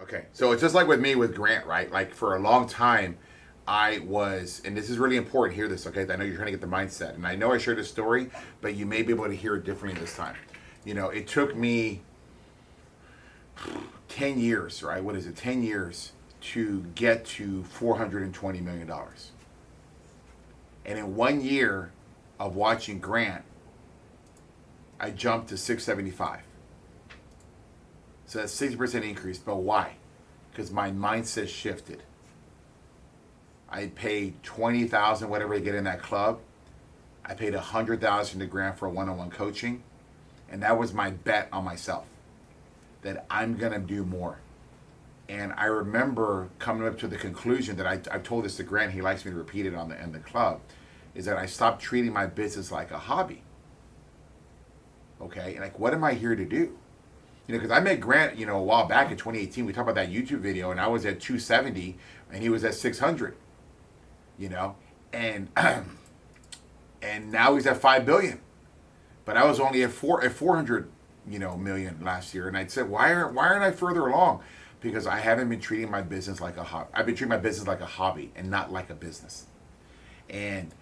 Okay, so it's just like with me with Grant, right? Like for a long time, I was, and this is really important. Hear this, okay? I know you're trying to get the mindset, and I know I shared this story, but you may be able to hear it differently this time. You know, it took me 10 years, right? What is it? 10 years to get to $420 million, and in 1 year of watching Grant, I jumped to 675. So that's 60% increase. But why? Because my mindset shifted. I paid 20,000, whatever to get in that club. I paid 100,000 to Grant for one-on-one coaching, and that was my bet on myself that I'm gonna do more. And I remember coming up to the conclusion that I've told this to Grant. He likes me to repeat it in the club. Is that I stopped treating my business like a hobby. Okay, and like, what am I here to do? You know, because I met Grant, a while back in 2018. We talked about that YouTube video, and I was at 270, and he was at 600. And and now he's at 5 billion. But I was only at 400, million last year. And I said, why aren't I further along? Because I haven't been treating my business like a hobby. I've been treating my business like a hobby and not like a business. And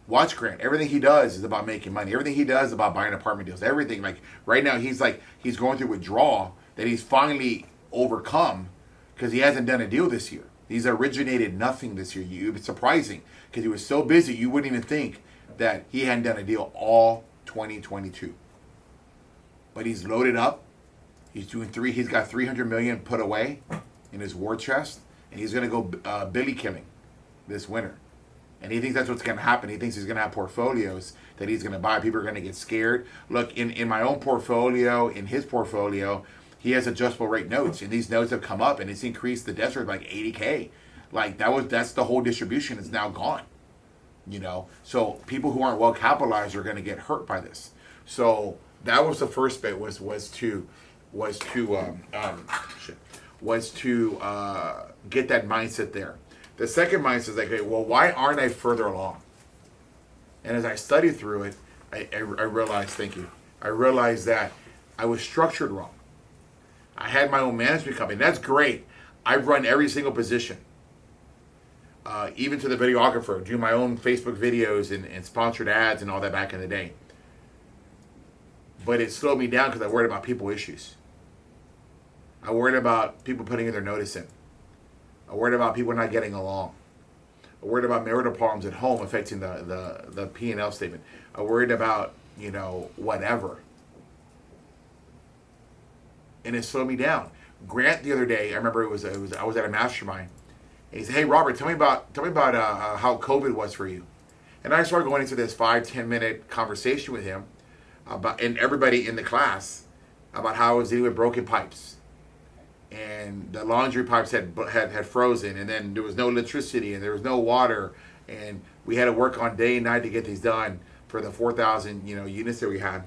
watch Grant. Everything he does is about making money. Everything he does is about buying apartment deals. Everything. Like right now, he's going through withdrawal that he's finally overcome because he hasn't done a deal this year. He's originated nothing this year. It's surprising because he was so busy you wouldn't even think that he hadn't done a deal all 2022. But he's loaded up. He's doing He's got 300 million put away in his war chest, and he's going to go billy killing this winter. And he thinks that's what's going to happen. He thinks he's going to have portfolios that he's going to buy. People are going to get scared. Look, in my own portfolio, in his portfolio, he has adjustable rate notes, and these notes have come up, and it's increased the debt service like 80K. Like that's the whole distribution is now gone. So people who aren't well capitalized are going to get hurt by this. So that was the first bit was to get that mindset there. The second mindset is like, okay, well, why aren't I further along? And as I studied through it, I realized, thank you, I realized that I was structured wrong. I had my own management company. That's great. I run every single position, even to the videographer, do my own Facebook videos and sponsored ads and all that back in the day. But it slowed me down because I worried about people issues. I worried about people putting their notice in. I worried about people not getting along. I worried about marital problems at home affecting the P&L statement. I worried about, whatever. And it slowed me down. Grant the other day, I remember I was at a mastermind. And he said, "Hey Robert, tell me about how COVID was for you." And I started going into this 5-10 minute conversation with him and everybody in the class about how I was dealing with broken pipes. And the laundry pipes had frozen, and then there was no electricity, and there was no water, and we had to work on day and night to get these done for the 4,000 units that we had.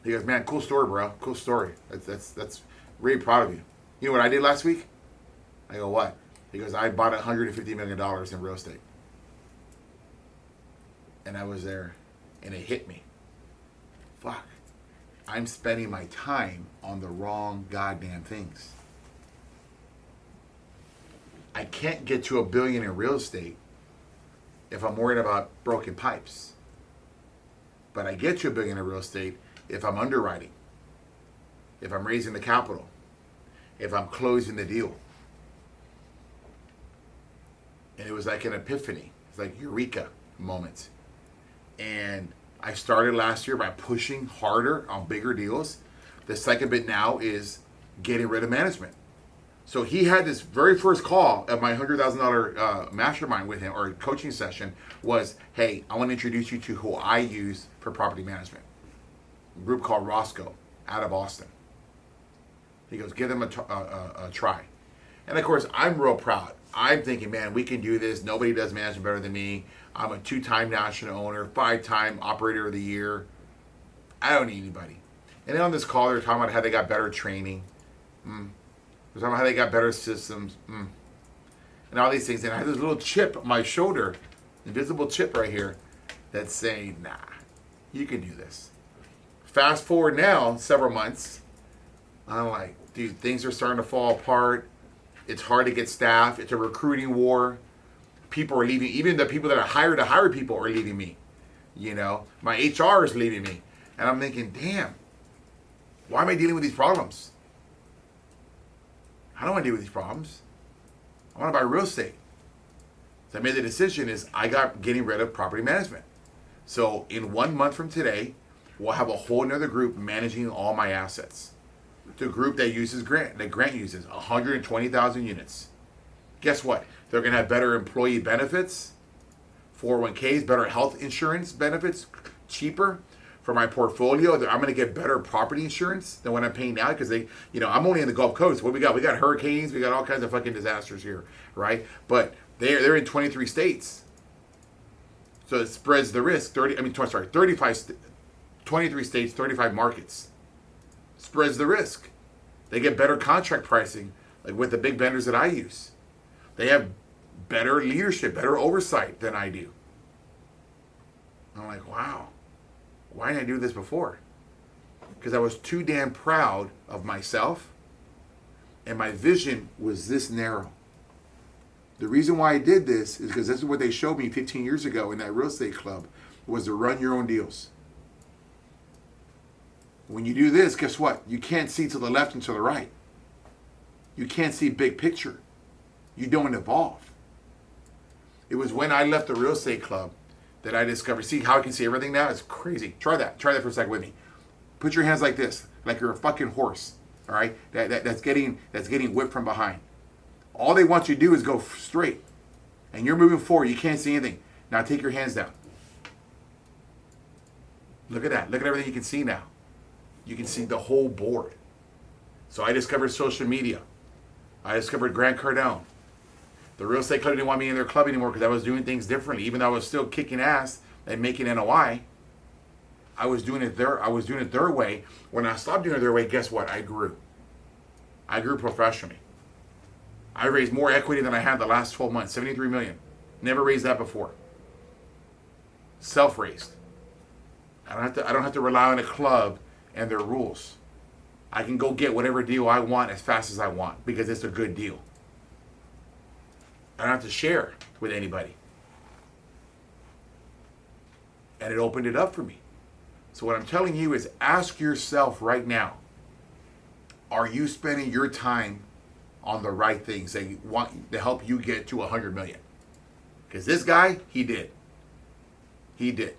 He goes, "Man, cool story, bro. Cool story. That's really proud of you. You know what I did last week?" I go, "What?" He goes, "I bought $150 million in real estate." And I was there, and it hit me. Fuck. I'm spending my time on the wrong goddamn things. I can't get to $1 billion in real estate if I'm worried about broken pipes. But I get to $1 billion in real estate if I'm underwriting, if I'm raising the capital, if I'm closing the deal. And it was like an epiphany. It's like eureka moment. And I started last year by pushing harder on bigger deals. The second bit now is getting rid of management. So he had this very first call at my $100,000 mastermind with him, or coaching session, was, "Hey, I want to introduce you to who I use for property management. A group called Roscoe out of Austin." He goes, "Give them a try." And of course, I'm real proud. I'm thinking, man, we can do this. Nobody does management better than me. I'm a 2-time national owner, 5-time operator of the year. I don't need anybody. And then on this call, they're talking about how they got better training. They're talking about how they got better systems. And all these things. And I have this little chip on my shoulder, invisible chip right here, that's saying, nah, you can do this. Fast forward now, several months, I'm like, Dude, things are starting to fall apart. It's hard to get staff. It's a recruiting war. People are leaving. Even the people that are hired to hire people are leaving me. You know, my HR is leaving me. And I'm thinking, damn, why am I dealing with these problems? I don't want to deal with these problems. I want to buy real estate. So I made the decision is I got getting rid of property management. So in 1 month from today, we'll have a whole nother group managing all my assets. The group that uses Grant, that Grant uses, 120,000 units. Guess what? They're going to have better employee benefits, 401ks, better health insurance benefits, cheaper for my portfolio. I'm going to get better property insurance than what I'm paying now because they, you know, I'm only in the Gulf Coast. What we got? We got hurricanes. We got all kinds of fucking disasters here, right? But they're in 23 states. So it spreads the risk. 23 states, 35 markets. Spreads the risk. They get better contract pricing, like with the big vendors that I use. They have better leadership, better oversight than I do. I'm like, wow, why didn't I do this before? Because I was too damn proud of myself, and my vision was this narrow. The reason why I did this is because this is what they showed me 15 years ago in that real estate club, was to run your own deals. When you do this, guess what? You can't see to the left and to the right. You can't see big picture. You don't evolve. It was when I left the real estate club that I discovered, see how I can see everything now? It's crazy. Try that for a second with me. Put your hands like this, like you're a fucking horse, all right? That's getting whipped from behind. All they want you to do is go straight. And you're moving forward. You can't see anything. Now take your hands down. Look at that. Look at everything you can see now. You can see the whole board. So I discovered social media. I discovered Grant Cardone. The real estate club didn't want me in their club anymore because I was doing things differently. Even though I was still kicking ass and making NOI, I was doing it their way. When I stopped doing it their way, guess what? I grew. I grew professionally. I raised more equity than I had the last 12 months, 73 million. Never raised that before. Self-raised. I don't have to rely on a club and their rules. I can go get whatever deal I want as fast as I want because it's a good deal. I don't have to share with anybody. And it opened it up for me. So what I'm telling you is ask yourself right now, are you spending your time on the right things that you want to help you get to 100 million? Because this guy, he did. He did.